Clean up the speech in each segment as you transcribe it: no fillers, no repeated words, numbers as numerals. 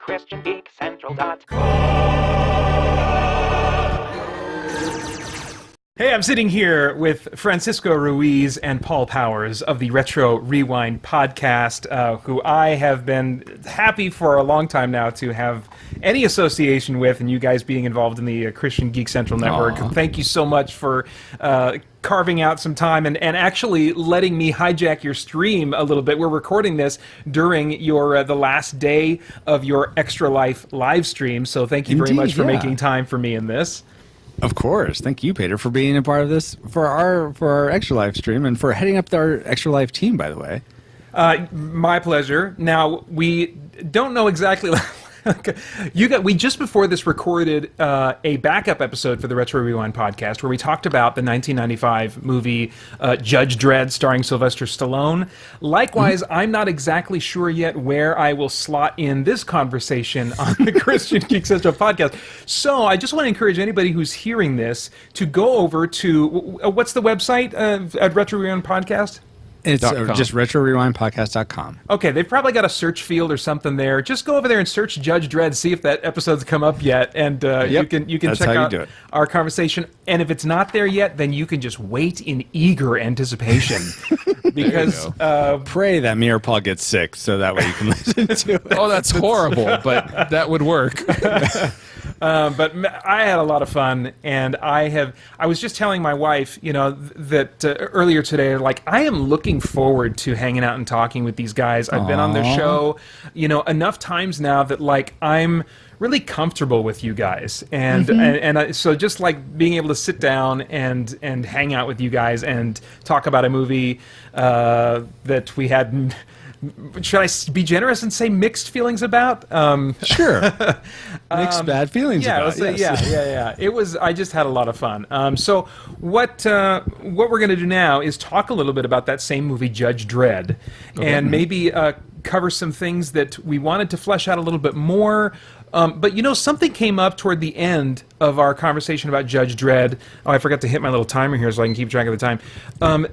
Hey, I'm sitting here with Francisco Ruiz and Paul Powers of the Retro Rewind podcast, who I have been happy for a long time now to have any association with, and you guys being involved in the Christian Geek Central network. Aww. Thank you so much for carving out some time and actually letting me hijack your stream a little bit. We're recording this during your the last day of your Extra Life live stream, so thank you very much for making time for me in this. Of course. Thank you, Peter, for being a part of this for our Extra Life stream and for heading up our Extra Life team, by the way. My pleasure. Now, we don't know exactly... we just before this recorded a backup episode for the Retro Rewind podcast where we talked about the 1995 movie Judge Dredd starring Sylvester Stallone. Likewise, I'm not exactly sure yet where I will slot in this conversation on the Christian Geek Central podcast. So I just want to encourage anybody who's hearing this to go over to, what's the website at Retro Rewind Podcast? It's just retrorewindpodcast.com. Okay, they've probably got a search field or something there. Just go over there and search Judge Dredd, see if that episode's come up yet, and you can check out our conversation. And if it's not there yet, then you can just wait in eager anticipation. Because pray that me or Paul gets sick so that way you can listen to it. Oh, that's horrible, but that would work. But I had a lot of fun, and I was just telling my wife, that earlier today, like, I am looking forward to hanging out and talking with these guys. I've been on their show, enough times now that, like, I'm really comfortable with you guys, and so just like being able to sit down and hang out with you guys and talk about a movie that we had. Should I be generous and say mixed feelings about? Sure. Mixed bad feelings about. Yeah. It was. I just had a lot of fun. So what we're going to do now is talk a little bit about that same movie, Judge Dredd, and maybe cover some things that we wanted to flesh out a little bit more. But something came up toward the end of our conversation about Judge Dredd. Oh, I forgot to hit my little timer here so I can keep track of the time.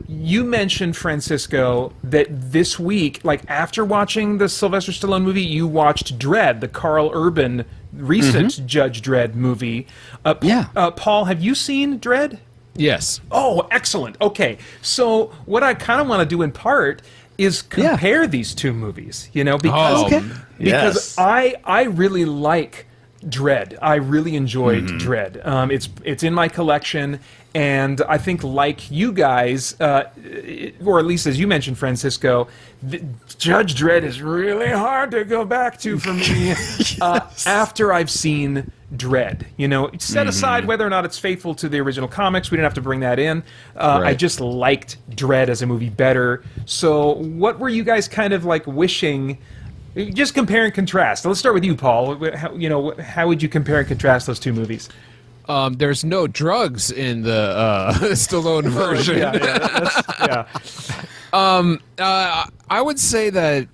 You mentioned, Francisco, that this week, like after watching the Sylvester Stallone movie, you watched Dredd, the Carl Urban recent Judge Dredd movie. Paul, have you seen Dredd? Yes. Oh, excellent. Okay. So what I kind of want to do in part is compare these two movies, because I really like Dredd. I really enjoyed Dredd. It's in my collection, and I think like you guys, or at least as you mentioned, Francisco, Judge Dredd is really hard to go back to for me after I've seen Dredd. Set aside whether or not it's faithful to the original comics. We didn't have to bring that in. I just liked Dredd as a movie better. So what were you guys kind of like wishing? Just compare and contrast. Let's start with you, Paul. How would you compare and contrast those two movies? There's no drugs in the Stallone version. I would say that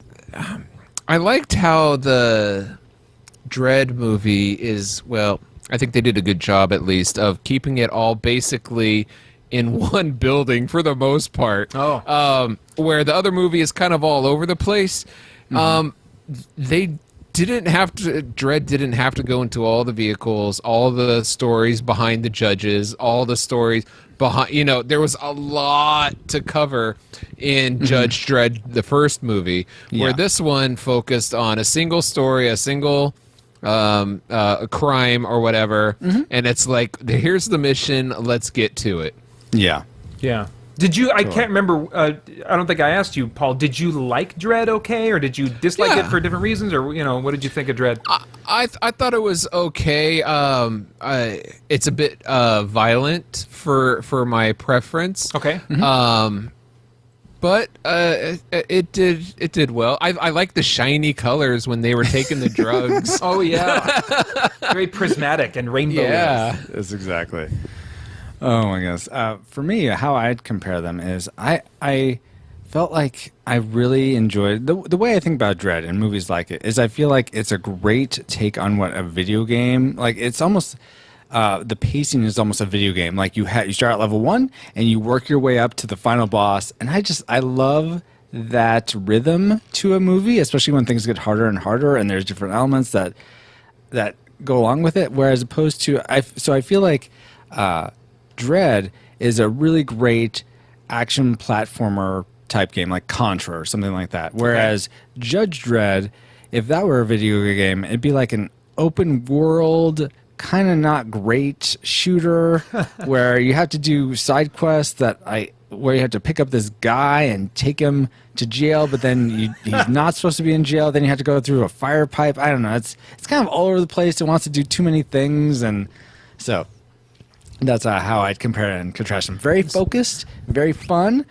I liked how the Dredd movie is, I think they did a good job, at least, of keeping it all basically in one building for the most part. Where the other movie is kind of all over the place. Dredd didn't have to go into all the vehicles, all the stories behind the judges, all the stories behind, there was a lot to cover in Judge Dredd, the first movie, where this one focused on a single story, a single a crime or whatever, and it's like, here's the mission, let's get to it. Yeah. Did you? I can't remember. I don't think I asked you, Paul. Did you like Dredd? Okay, or did you dislike it for different reasons, or what did you think of Dredd? I thought it was okay. It's a bit violent for my preference. Okay. But it did well. I like the shiny colors when they were taking the drugs. Oh yeah, very prismatic and rainbow. Yeah, that's exactly. Oh my goodness. For me, how I'd compare them is I felt like I really enjoyed the way I think about Dredd and movies like it is I feel like it's a great take on what a video game, like it's almost the pacing is almost a video game. Like you start at level 1 and you work your way up to the final boss, and I love that rhythm to a movie, especially when things get harder and harder and there's different elements that go along with it. Whereas opposed to, I feel like Dredd is a really great action platformer type game, like Contra or something like that. Whereas Judge Dredd, if that were a video game, it'd be like an open world, kind of not great shooter where you have to do side quests where you have to pick up this guy and take him to jail, but then he's not supposed to be in jail. Then you have to go through a fire pipe. I don't know. It's kind of all over the place. It wants to do too many things, and so that's how I'd compare it and contrast them. Very focused, very fun,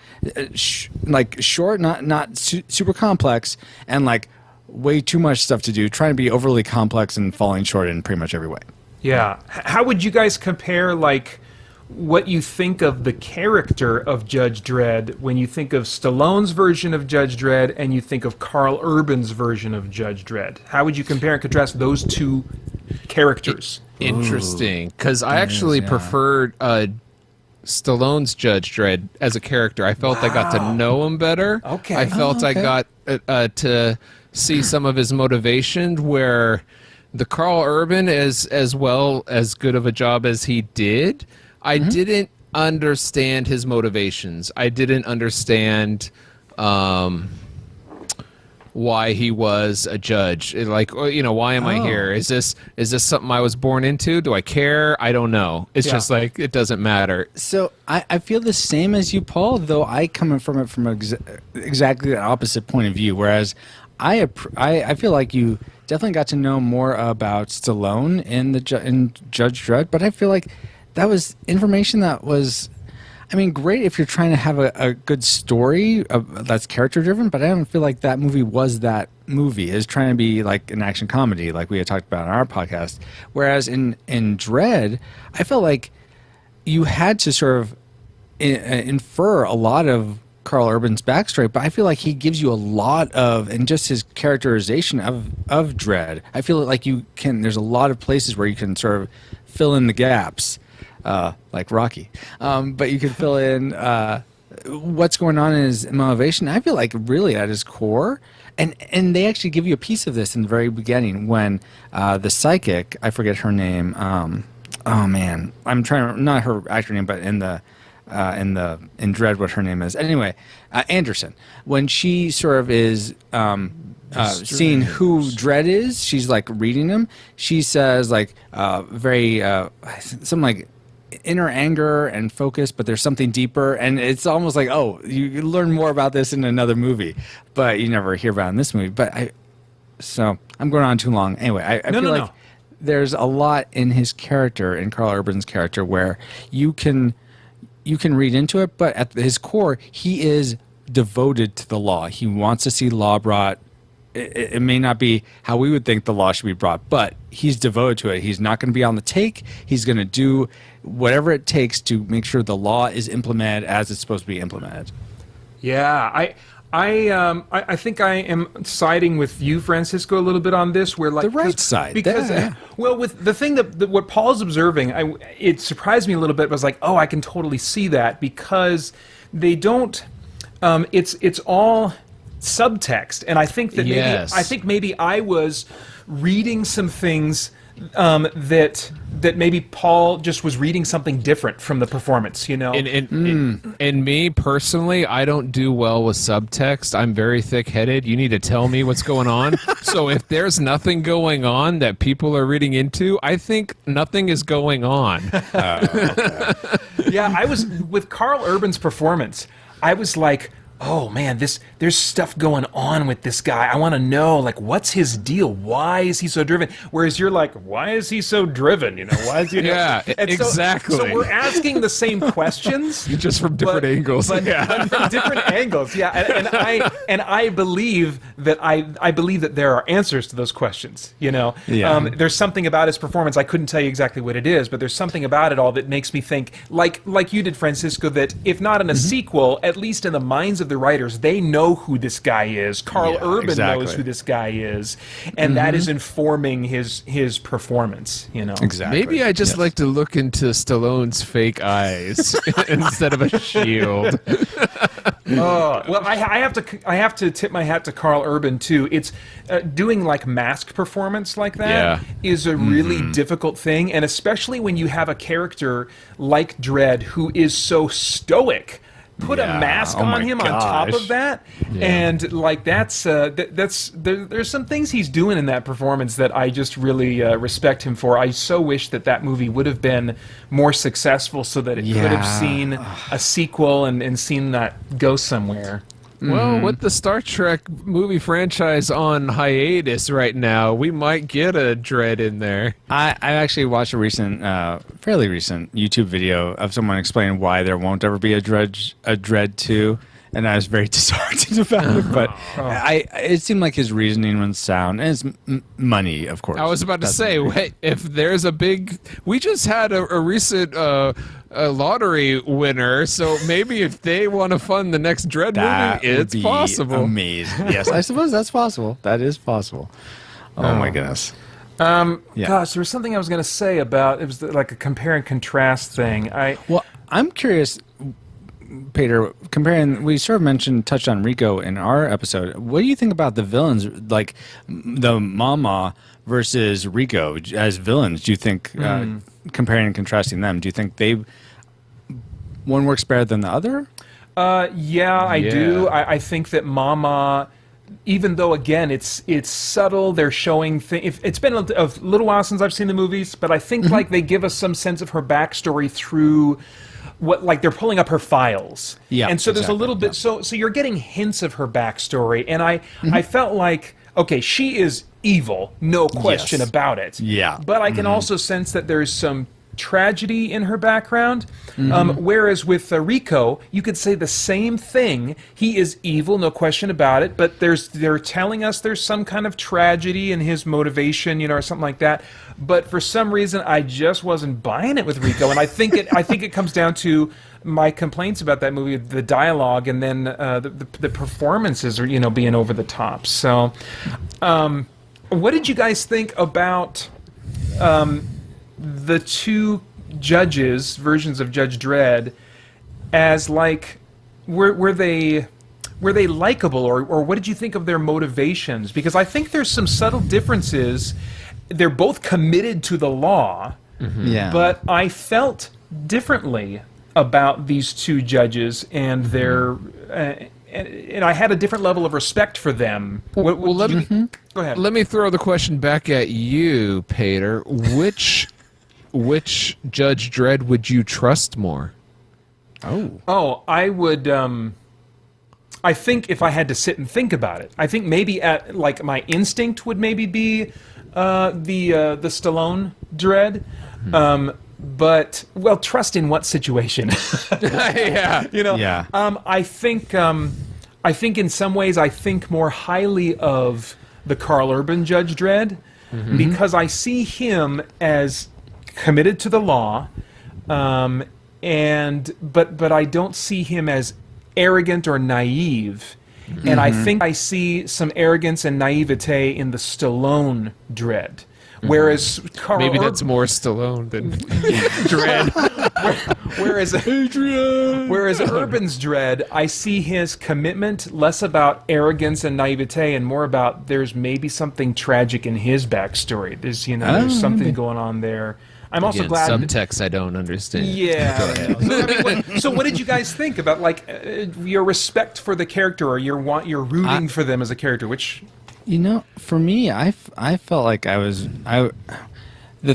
like short, not super complex, and like way too much stuff to do. Trying to be overly complex and falling short in pretty much every way. Yeah. How would you guys compare, like, what you think of the character of Judge Dredd when you think of Stallone's version of Judge Dredd and you think of Karl Urban's version of Judge Dredd? How would you compare and contrast those two characters? Interesting, because I actually preferred Stallone's Judge Dredd as a character. I felt I got to know him better. Okay. I felt I got to see some of his motivation, where the Karl Urban, as well as good of a job as he did, I didn't understand his motivations. I didn't understand why he was a judge. Like, why am I here? Is this something I was born into? Do I care? I don't know. It's just like, it doesn't matter. So I feel the same as you, Paul, though I come from it from exactly the opposite point of view. Whereas I feel like you definitely got to know more about Stallone in Judge Dredd, but I feel like that was information that was, great if you're trying to have a good story that's character driven, but I don't feel like that movie was that movie. It's trying to be like an action comedy, like we had talked about on our podcast. Whereas in Dredd, I felt like you had to sort of infer a lot of Karl Urban's backstory, but I feel like he gives you a lot of, and just his characterization of Dredd, I feel like there's a lot of places where you can sort of fill in the gaps, like Rocky, but you can fill in what's going on in his motivation. I feel like really at his core, and they actually give you a piece of this in the very beginning when the psychic, I forget her name, oh man, I'm trying to, not her actor name, but in Dredd, what her name is. Anyway, Anderson. When she sort of is seeing who Dredd is, she's like reading him. She says like very something like inner anger and focus, but there's something deeper, and it's almost like, oh, you learn more about this in another movie, but you never hear about it in this movie. But so I'm going on too long. Anyway, I feel like there's a lot in his character, in Karl Urban's character, where you can read into it, but at his core, he is devoted to the law. He wants to see law brought. It may not be how we would think the law should be brought, but he's devoted to it. He's not going to be on the take. He's going to do whatever it takes to make sure the law is implemented as it's supposed to be implemented. Yeah, I think I am siding with you, Francisco, a little bit on this. Where like the right side, because well, with the thing that what Paul's observing, it surprised me a little bit. But I was like, oh, I can totally see that, because they don't. It's all subtext, and I think that maybe I was reading some things that maybe Paul just was reading something different from the performance, And me personally, I don't do well with subtext. I'm very thick-headed. You need to tell me what's going on. So if there's nothing going on that people are reading into, I think nothing is going on. Yeah, I was with Karl Urban's performance. I was like, oh man, there's stuff going on with this guy. I want to know, like, what's his deal? Why is he so driven? Whereas you're like, why is he so driven? Why is he? Yeah, exactly. So we're asking the same questions, just from different angles. But from different angles. Yeah, and I believe that there are answers to those questions. There's something about his performance. I couldn't tell you exactly what it is, but there's something about it all that makes me think, like you did, Francisco, that if not in a sequel, at least in the minds of the writers, they know who this guy is. Karl Urban knows who this guy is, and that is informing his performance. Exactly. Maybe I just like to look into Stallone's fake eyes instead of a shield. Well, I have to tip my hat to Carl Urban too. It's doing like mask performance like that is a really difficult thing, and especially when you have a character like Dredd who is so stoic. Put a mask on him on top of that, and like that's there's some things he's doing in that performance that I just really respect him for. I so wish that movie would have been more successful so that it could have seen a sequel and seen that go somewhere. Well, with the Star Trek movie franchise on hiatus right now, we might get a Dredd in there. I actually watched a recent, fairly recent YouTube video of someone explaining why there won't ever be a Dredd 2, and I was very disheartened about it. But it seemed like his reasoning was sound, and it's money, of course. I was about to say, wait, if there's a big, we just had a recent a lottery winner, so maybe if they want to fund the next Dredd movie, it's possible. Amazing. Yes, I suppose that's possible. That is possible. Oh my goodness. Gosh, there was something I was going to say about, it was like a compare and contrast thing. Well, I'm curious, Peter, comparing, we sort of touched on Rico in our episode. What do you think about the villains, like the Mama versus Rico as villains? Do you think, comparing and contrasting them, do you think one works better than the other? Yeah, I do. I think that Mama, even though again it's subtle, they're showing things. It's been a little while since I've seen the movies, but I think like they give us some sense of her backstory through what, like they're pulling up her files. Yeah, and so there's a little bit. So you're getting hints of her backstory, and I felt like, okay, she is evil, no question about it. Yeah, but I can also sense that there's some tragedy in her background, whereas with Rico, you could say the same thing. He is evil, no question about it, but they're telling us there's some kind of tragedy in his motivation, or something like that. But for some reason, I just wasn't buying it with Rico, and I think it comes down to my complaints about that movie, the dialogue, and then the performances are being over the top. So, what did you guys think about the two judges, versions of Judge Dredd, as like, were they likable, or what did you think of their motivations? Because I think there's some subtle differences. They're both committed to the law, but I felt differently about these two judges and their and I had a different level of respect for them. Go ahead. Let me throw the question back at you, Peter. Which Judge Dredd would you trust more? I would. I think if I had to sit and think about it, I think maybe like my instinct would maybe be the Stallone Dredd. But trust in what situation? I think in some ways I think more highly of the Carl Urban Judge Dredd because I see him as committed to the law, but I don't see him as arrogant or naive, and I think I see some arrogance and naivete in the Stallone Dredd. Whereas maybe that's more Stallone than Dredd. Whereas Urban's Dredd, I see his commitment less about arrogance and naivete and more about there's maybe something tragic in his backstory. There's there's something going on there. I'm also glad subtext I don't understand. Yeah. So what did you guys think about like your respect for the character, or you're rooting for them as a character? Which for me, I felt like the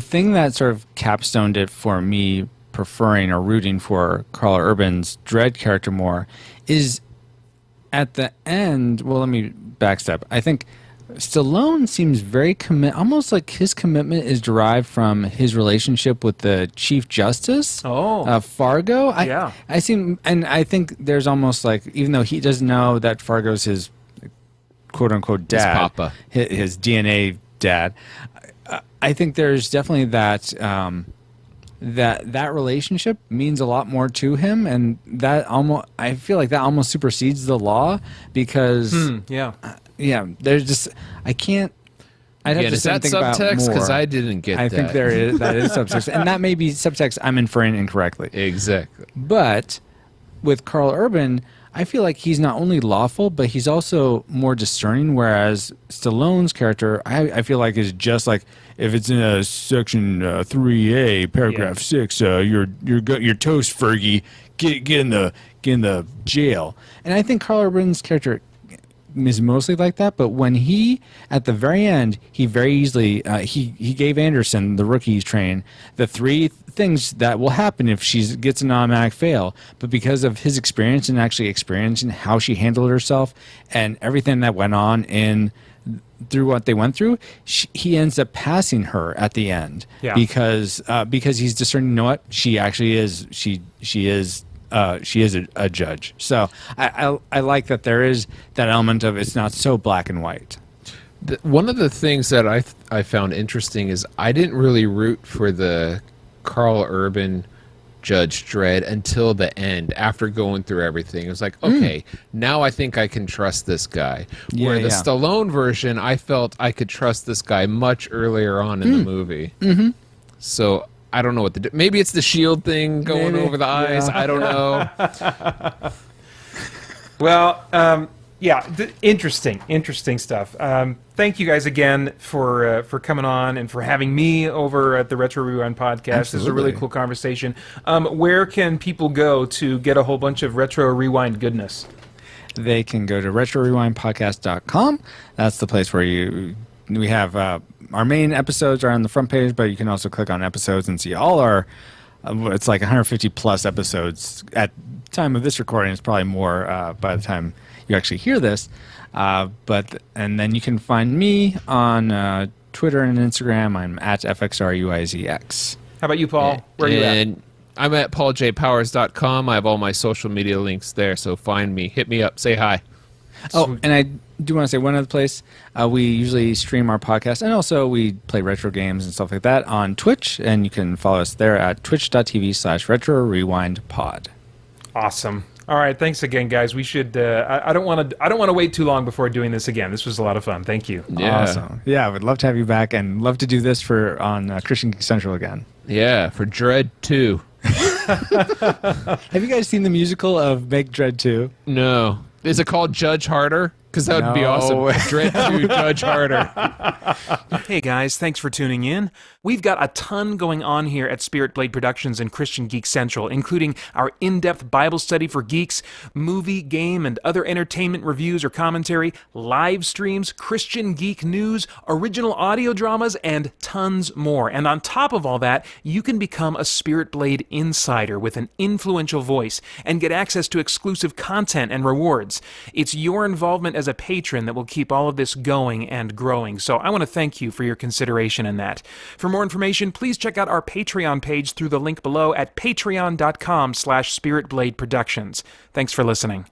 thing that sort of capstoned it for me preferring or rooting for Carl Urban's Dredd character more is at the end. Well, let me backstep. I think Stallone seems very almost like his commitment is derived from his relationship with the Chief Justice Fargo. I think there's almost like, even though he doesn't know that Fargo's his quote-unquote dad, his papa, his DNA dad, I think there's definitely that that relationship means a lot more to him, and I feel like that almost supersedes the law because there's just I'd have to think about subtext more. Because I didn't get that. I think that is subtext, and that may be subtext I'm inferring incorrectly. Exactly. But with Carl Urban, I feel like he's not only lawful, but he's also more discerning. Whereas Stallone's character, I feel like is just like, if it's in a section 3A, paragraph 6, you're toast, Fergie. Get in the jail. And I think Carl Urban's character is mostly like that, but when he, at the very end, he very easily he gave Anderson, the rookie train, the 3 things that will happen if she gets an automatic fail. But because of his experience and actually experiencing how she handled herself and everything that went on through what they went through, he ends up passing her at the end. Because he's discerning, you know what, she actually is she is a judge. So I like that there is that element of it's not so black and white. One of the things that I found interesting is I didn't really root for the Carl Urban Judge Dredd until the end, after going through everything. It was like, okay, now I think I can trust this guy. Where the Stallone version, I felt I could trust this guy much earlier on in the movie. So I don't know what maybe it's the shield thing going over the eyes. I don't know. Well, interesting stuff. Thank you guys again for coming on and for having me over at the Retro Rewind podcast. Absolutely. This is a really cool conversation. Where can people go to get a whole bunch of Retro Rewind goodness? They can go to retrorewindpodcast.com. That's the place where we have our main episodes are on the front page, but you can also click on episodes and see all our it's like 150 plus episodes at time of this recording. It's probably more by the time you actually hear this. And then you can find me on Twitter and Instagram. I'm at FXRUIZX. How about you, Paul? Where are you at? I'm at pauljpowers.com. I have all my social media links there, so find me. Hit me up. Say hi. Oh, and I do want to say one other place. We usually stream our podcast, and also we play retro games and stuff like that on Twitch, and you can follow us there at twitch.tv/retrorewindpod. Awesome. All right, thanks again, guys. We should. I don't want to wait too long before doing this again. This was a lot of fun. Thank you. Yeah. Awesome. Yeah, I would love to have you back, and love to do this on Christian Geek Central again. Yeah, for Dredd 2. Have you guys seen the musical of Make Dredd 2? No. Is it called Judge Harder? Because that would be awesome. Dredd 2, Judge Harder. Hey guys, thanks for tuning in. We've got a ton going on here at Spirit Blade Productions and Christian Geek Central, including our in-depth Bible study for geeks, movie, game, and other entertainment reviews or commentary, live streams, Christian geek news, original audio dramas, and tons more. And on top of all that, you can become a Spirit Blade insider with an influential voice and get access to exclusive content and rewards. It's your involvement as a patron that will keep all of this going and growing. So I want to thank you for your consideration in that. For more information, please check out our Patreon page through the link below at patreon.com/spiritbladeproductions. Thanks for listening.